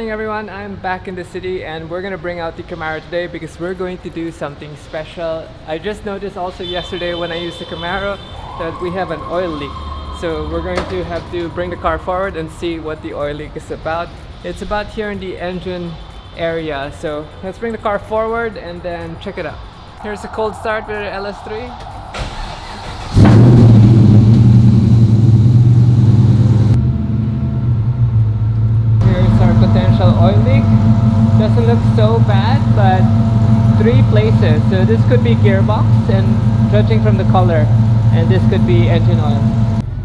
morning everyone, I'm back in the city and we're gonna bring out the Camaro today because we're going to do something special. I just noticed also yesterday when I used the Camaro that we have an oil leak. So we're going to have to bring the car forward and see what the oil leak is about. It's about here in the engine area. So let's bring the car forward and then check it out. Here's a cold start with the LS3. Potential oil leak. Doesn't look so bad, but 3 places. So this could be gearbox, and judging from the color, and this could be engine oil.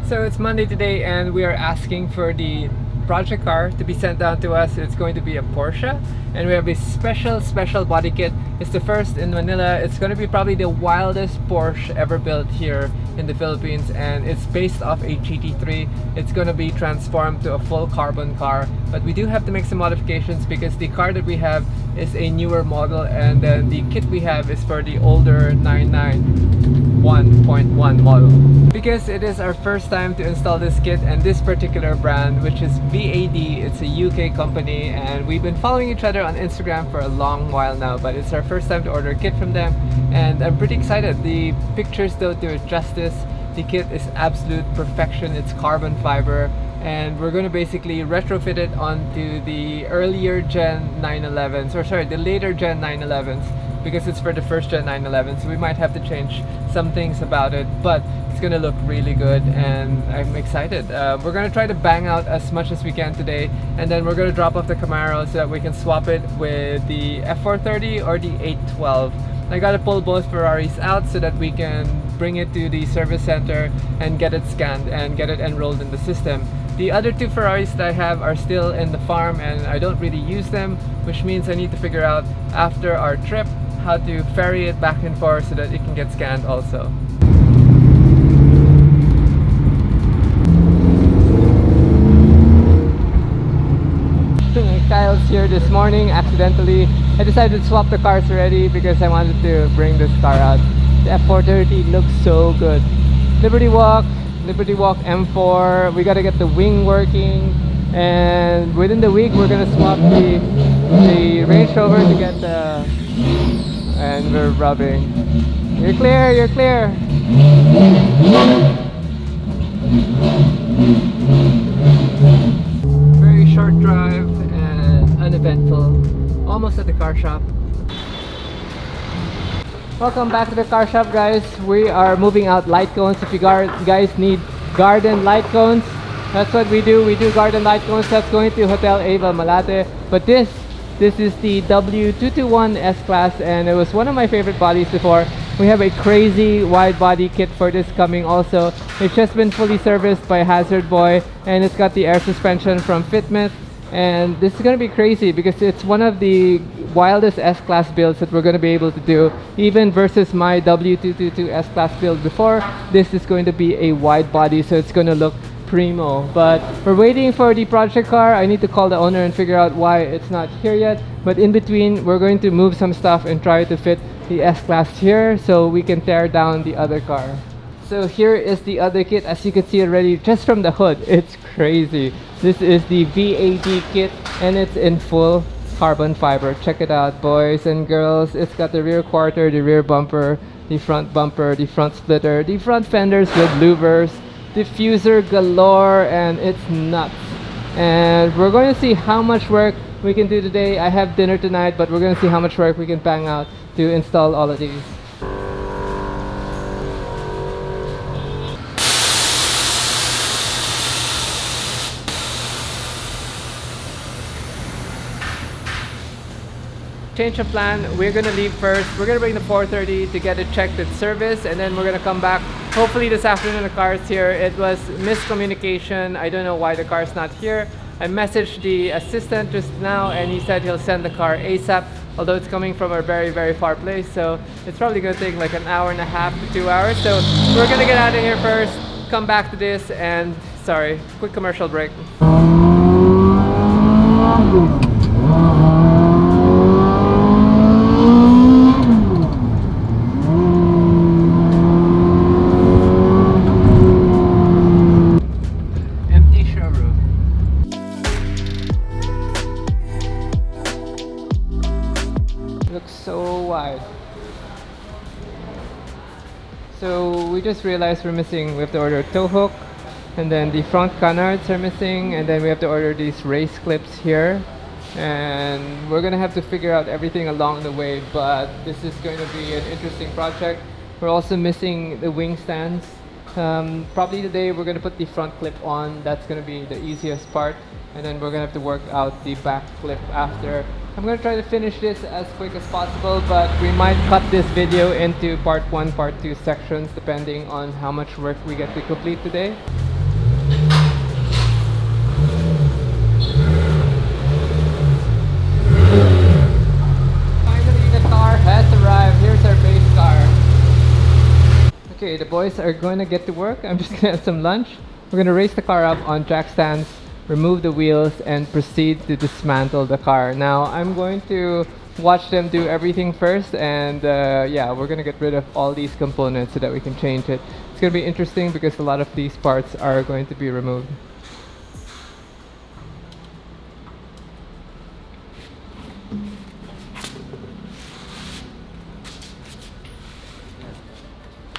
So it's Monday today and we are asking for the project car to be sent down to us. It's going to be a Porsche and we have a special body kit. It's the first in Manila. It's going to be probably the wildest Porsche ever built here in the Philippines, and it's based off a GT3. It's going to be transformed to a full carbon car, but we do have to make some modifications because the car that we have is a newer model, and then the kit we have is for the older 991.1 model. Because it is our first time to install this kit and this particular brand, which is VAD. It's a UK company and we've been following each other on Instagram for a long while now, but it's our first time to order a kit from them and I'm pretty excited. The pictures don't do it justice. The kit is absolute perfection. It's carbon fiber and we're going to basically retrofit it onto the earlier gen 911s, or sorry, the later gen 911s, because it's for the first gen 911, so we might have to change some things about it, but it's gonna look really good and I'm excited. We're gonna try to bang out as much as we can today, and then we're gonna drop off the Camaro so that we can swap it with the F430 or the 812. I gotta pull both Ferraris out so that we can bring it to the service center and get it scanned and get it enrolled in the system. The other 2 Ferraris that I have are still in the farm and I don't really use them, which means I need to figure out after our trip how to ferry it back and forth so that it can get scanned also. Kyle's here this morning accidentally. I decided to swap the cars already because I wanted to bring this car out. The F430 looks so good. Liberty Walk M4. We gotta get the wing working, and within the week we're gonna swap the Range Rover to get the. And we're rubbing. You're clear, you're clear. Very short drive and uneventful. Almost at the car shop. Welcome back to the car shop, guys. We are moving out light cones. If you guys need garden light cones, that's what we do. We do garden light cones. That's going to Hotel Ava Malate. But this is the W221 S-Class and it was one of my favorite bodies before. We have a crazy wide body kit for this coming also. It's just been fully serviced by Hazard Boy and it's got the air suspension from Fitment, and this is going to be crazy because it's one of the wildest S-Class builds that we're going to be able to do, even versus my W222 S-Class build before. This is going to be a wide body, so it's going to look primo. But we're waiting for the project car. I need to call the owner and figure out why it's not here yet, but in between we're going to move some stuff and try to fit the S-Class here so we can tear down the other car. So here is the other kit. As you can see already just from the hood, it's crazy. This is the VAD kit and it's in full carbon fiber. Check it out, boys and girls. It's got the rear quarter, the rear bumper, the front splitter, the front fenders with louvers, diffuser galore, and it's nuts. And we're going to see how much work we can do today. I have dinner tonight, but we're going to see how much work we can bang out to install all of these. Change of plan. We're gonna leave first. We're gonna bring the 430 to get it checked at service, and then we're gonna come back. Hopefully this afternoon the car is here. It was miscommunication. I don't know why the car is not here. I messaged the assistant just now and he said he'll send the car ASAP, although it's coming from a very far place, so it's probably gonna take like an hour and a half to 2 hours. So we're gonna get out of here first, come back to this, and sorry, quick commercial break. So we just realized we have to order a tow hook, and then the front canards are missing, and then we have to order these race clips here. And we're gonna have to figure out everything along the way, but this is going to be an interesting project. We're also missing the wing stands. Probably today we're gonna put the front clip on. That's gonna be the easiest part, and then we're gonna have to work out the back clip after. I'm gonna try to finish this as quick as possible, but we might cut this video into part 1, part 2 sections depending on how much work we get to complete today. Finally, the car has arrived. Here's our base car. Okay, the boys are going to get to work. I'm just gonna have some lunch. We're gonna raise the car up on jack stands, remove the wheels, and proceed to dismantle the car. Now, I'm going to watch them do everything first, and yeah, we're gonna get rid of all these components so that we can change it. It's gonna be interesting because a lot of these parts are going to be removed.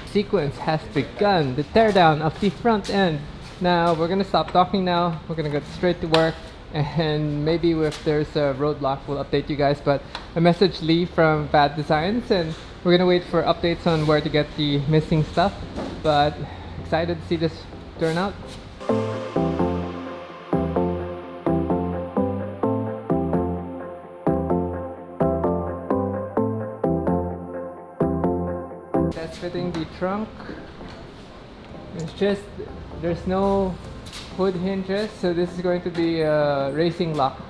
Sequence has begun, the teardown of the front end. Now we're gonna stop talking now, we're gonna get straight to work, and maybe if there's a roadblock we'll update you guys. But I messaged Lee from VAD Designs, and we're gonna wait for updates on where to get the missing stuff, but excited to see this turn out. Fitting the trunk. There's no hood hinges, so this is going to be a racing lock.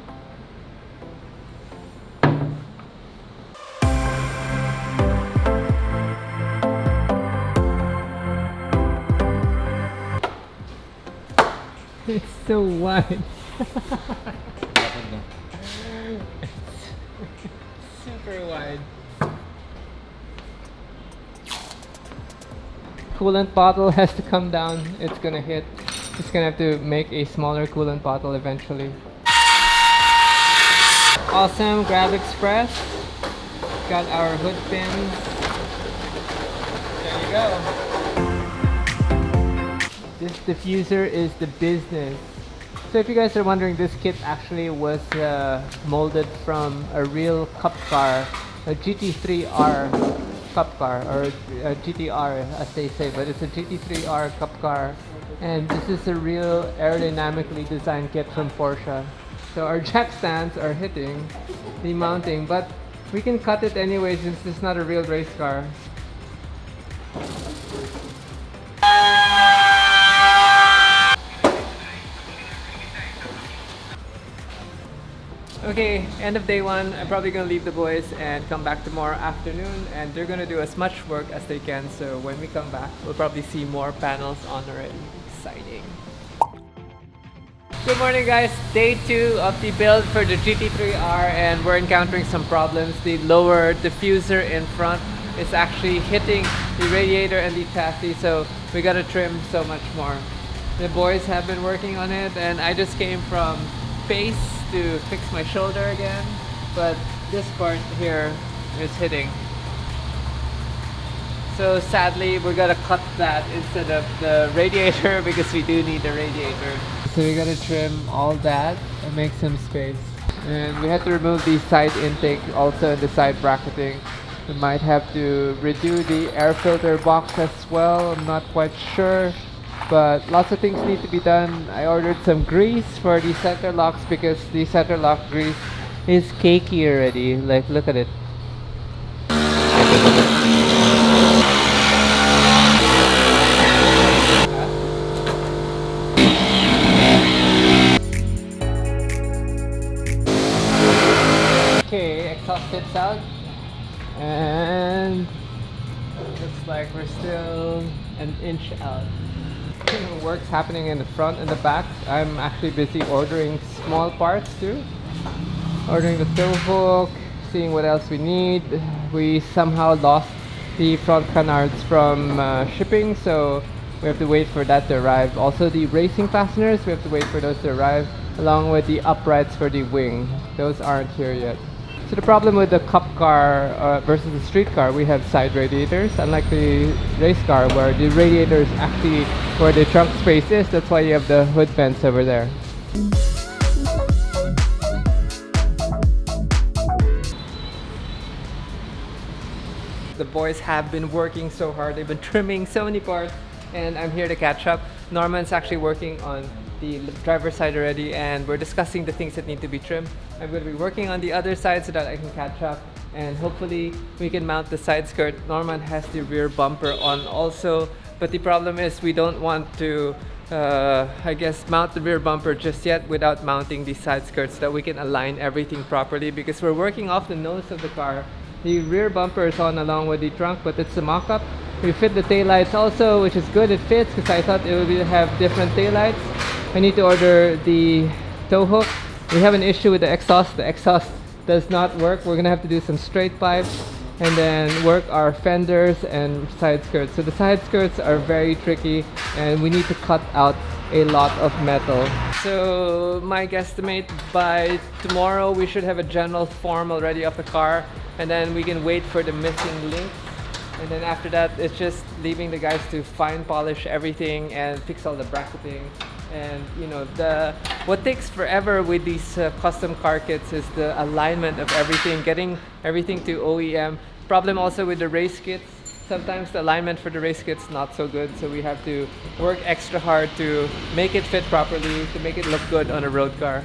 It's so wide. It's super wide. Coolant bottle has to come down. It's gonna hit. It's gonna have to make a smaller coolant bottle eventually. Awesome Grab Express. Got our hood pins. There you go. This diffuser is the business. So if you guys are wondering, this kit actually was molded from a real cup car, a GT3R. Cup car, or GTR as they say, but it's a GT3R cup car, and this is a real aerodynamically designed kit from Porsche. So our jack stands are hitting the mounting, but we can cut it anyway since this is not a real race car. Okay, end of day one. I'm probably gonna leave the boys and come back tomorrow afternoon, and they're gonna do as much work as they can, so when we come back we'll probably see more panels on already. Exciting. Good morning guys, day 2 of the build for the GT3R, and we're encountering some problems. The lower diffuser in front is actually hitting the radiator and the chassis, so we gotta trim so much more. The boys have been working on it, and I just came from Pace to fix my shoulder again, but this part here is hitting. So sadly we gotta cut that instead of the radiator because we do need the radiator. So we gotta trim all that and make some space. And we had to remove the side intake also and the side bracketing. We might have to redo the air filter box as well, I'm not quite sure. But lots of things need to be done. I ordered some grease for the center locks because the center lock grease is cakey already. Like, look at it. Okay, exhaust tips out. And looks like we're still an inch out. Work's happening in the front and the back. I'm actually busy ordering small parts too. Ordering the tow hook, seeing what else we need. We somehow lost the front canards from shipping, so we have to wait for that to arrive. Also the racing fasteners, we have to wait for those to arrive, along with the uprights for the wing. Those aren't here yet. So the problem with the cup car versus the street car, we have side radiators, unlike the race car where the radiator is actually where the trunk space is. That's why you have the hood vents over there. The boys have been working so hard. They've been trimming so many parts, and I'm here to catch up. Norman's actually working on the driver's side already, and we're discussing the things that need to be trimmed. I'm going to be working on the other side so that I can catch up, and hopefully we can mount the side skirt. Norman has the rear bumper on also, but the problem is we don't want to I guess mount the rear bumper just yet without mounting the side skirt so that we can align everything properly, because we're working off the nose of the car. The rear bumper is on along with the trunk, but it's a mock-up. We fit the taillights also, which is good. It fits because I thought it would have different taillights. I need to order the tow hook. We have an issue with the exhaust. The exhaust does not work. We're gonna have to do some straight pipes and then work our fenders and side skirts. So the side skirts are very tricky, and we need to cut out a lot of metal. So my guesstimate, by tomorrow we should have a general form already of the car, and then we can wait for the missing links. And then after that, it's just leaving the guys to fine polish everything and fix all the bracketing. And you know, what takes forever with these custom car kits is the alignment of everything, getting everything to OEM. Problem also with the race kits, sometimes the alignment for the race kit's not so good, so we have to work extra hard to make it fit properly, to make it look good on a road car.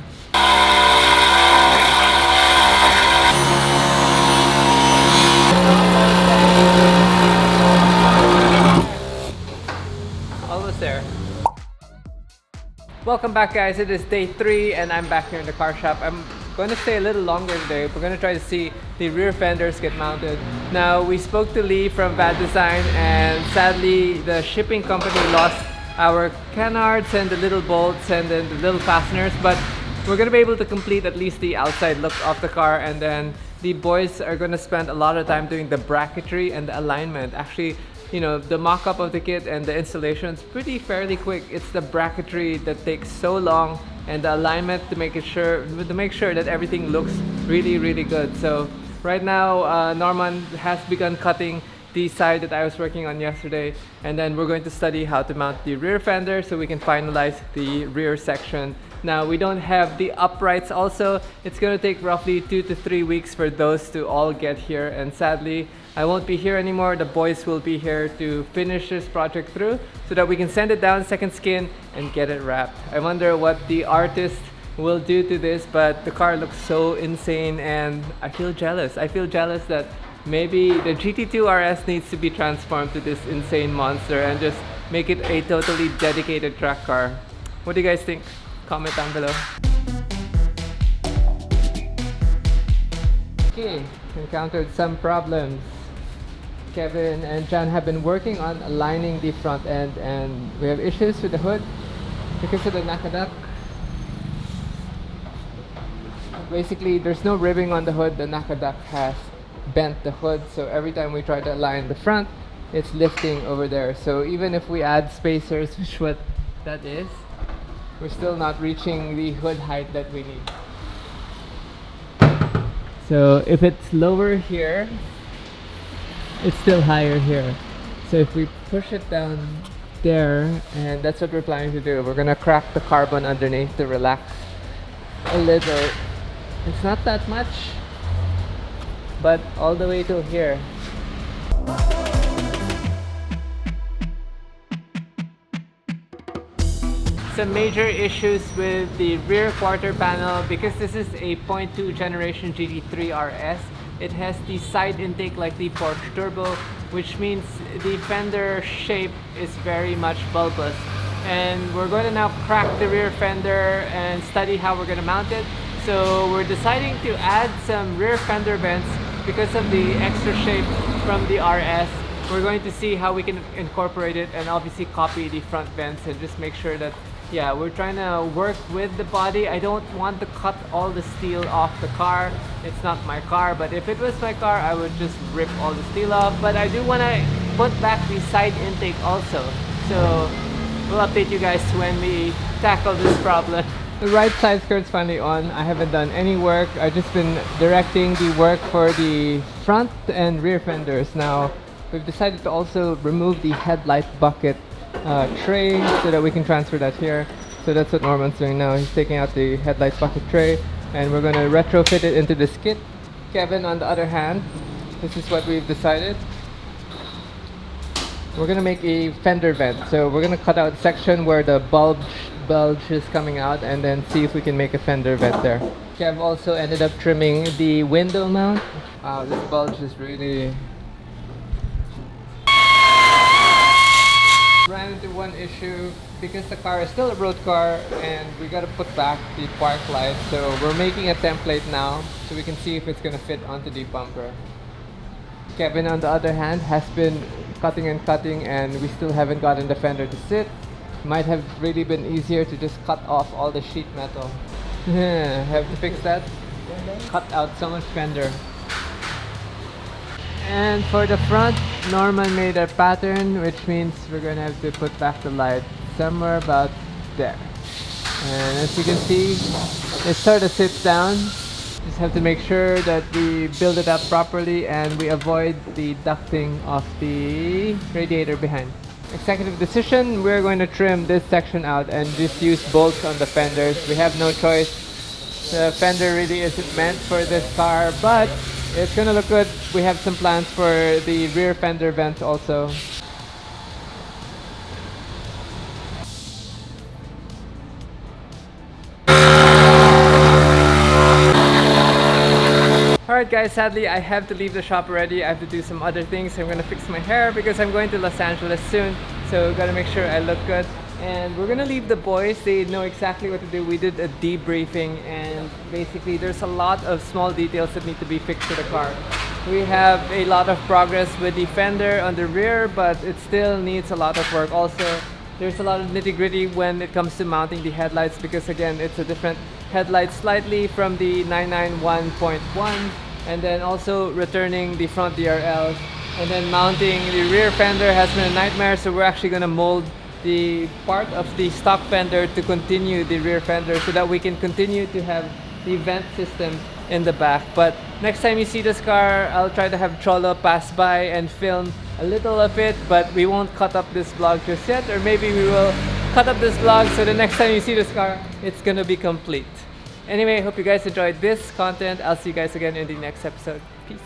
Almost there. Welcome back, guys. It is day 3 and I'm back here in the car shop. I'm going to stay a little longer today. We're going to try to see the rear fenders get mounted. Now, we spoke to Lee from VAD Design, and sadly the shipping company lost our canards and the little bolts and then the little fasteners, but we're going to be able to complete at least the outside look of the car, and then the boys are going to spend a lot of time doing the bracketry and the alignment. Actually, you know, the mock-up of the kit and the installation is fairly quick. It's the bracketry that takes so long, and the alignment to make sure that everything looks really good. So right now, Norman has begun cutting the side that I was working on yesterday, and then we're going to study how to mount the rear fender so we can finalize the rear section. Now, we don't have the uprights also. It's going to take roughly 2 to 3 weeks for those to all get here, and sadly I won't be here anymore. The boys will be here to finish this project through so that we can send it down second skin and get it wrapped. I wonder what the artist will do to this, but the car looks so insane and I feel jealous. I feel jealous that maybe the GT2 RS needs to be transformed to this insane monster and just make it a totally dedicated track car. What do you guys think? Comment down below. Okay, encountered some problems. Kevin and John have been working on aligning the front end, and we have issues with the hood because of the nakadak. Basically, there's no ribbing on the hood. The nakadak has bent the hood, so every time we try to align the front, it's lifting over there. So even if we add spacers, which what that is, we're still not reaching the hood height that we need. So if it's lower here, it's still higher here. So if we push it down there, and that's what we're planning to do, we're gonna crack the carbon underneath to relax a little. It's not that much, but all the way to here. Some major issues with the rear quarter panel, because this is a 0.2 generation GT3 RS. It has the side intake like the Porsche Turbo, which means the fender shape is very much bulbous. And we're going to now crack the rear fender and study how we're going to mount it. So we're deciding to add some rear fender vents because of the extra shape from the RS. We're going to see how we can incorporate it and obviously copy the front vents and just make sure that, yeah, we're trying to work with the body. I don't want to cut all the steel off the car. It's not my car, but if it was my car, I would just rip all the steel off. But I do want to put back the side intake also. So we'll update you guys when we tackle this problem. The right side skirt's finally on. I haven't done any work. I've just been directing the work for the front and rear fenders. Now, we've decided to also remove the headlight bucket tray so that we can transfer that here. So that's what Norman's doing now. He's taking out the headlight bucket tray and we're going to retrofit it into this kit. Kevin, on the other hand, this is what we've decided. We're going to make a fender vent. So we're going to cut out a section where the bulge is coming out and then see if we can make a fender vent there. Kev also ended up trimming the window mount. Wow, this bulge is really... Ran into one issue because the car is still a road car and we got to put back the park light. So we're making a template now so we can see if it's going to fit onto the bumper. Kevin, on the other hand, has been cutting and we still haven't gotten the fender to sit. Might have really been easier to just cut off all the sheet metal. Have to fix that. Cut out so much fender. And for the front, Norman made a pattern, which means we're gonna have to put back the light somewhere about there. And as you can see, it sort of sits down. Just have to make sure that we build it up properly and we avoid the ducting of the radiator behind. Executive decision, we're going to trim this section out and just use bolts on the fenders. We have no choice. The fender really isn't meant for this car, but it's gonna look good. We have some plans for the rear fender vents also. Alright guys, sadly I have to leave the shop already. I have to do some other things. I'm gonna fix my hair because I'm going to Los Angeles soon. So gotta make sure I look good. And we're gonna leave the boys. They know exactly what to do. We did a debriefing and basically there's a lot of small details that need to be fixed to the car. We have a lot of progress with the fender on the rear, but it still needs a lot of work. Also, there's a lot of nitty-gritty when it comes to mounting the headlights because again, it's a different headlight slightly from the 991.1, and then also returning the front DRLs, and then mounting the rear fender has been a nightmare. So we're actually going to mold the part of the stock fender to continue the rear fender so that we can continue to have the vent system in the back. But next time you see this car, I'll try to have Cholo pass by and film a little of it, but we won't cut up this vlog just yet, or maybe we will cut up this vlog so the next time you see this car, it's gonna be complete. Anyway, hope you guys enjoyed this content. I'll see you guys again in the next episode. Peace.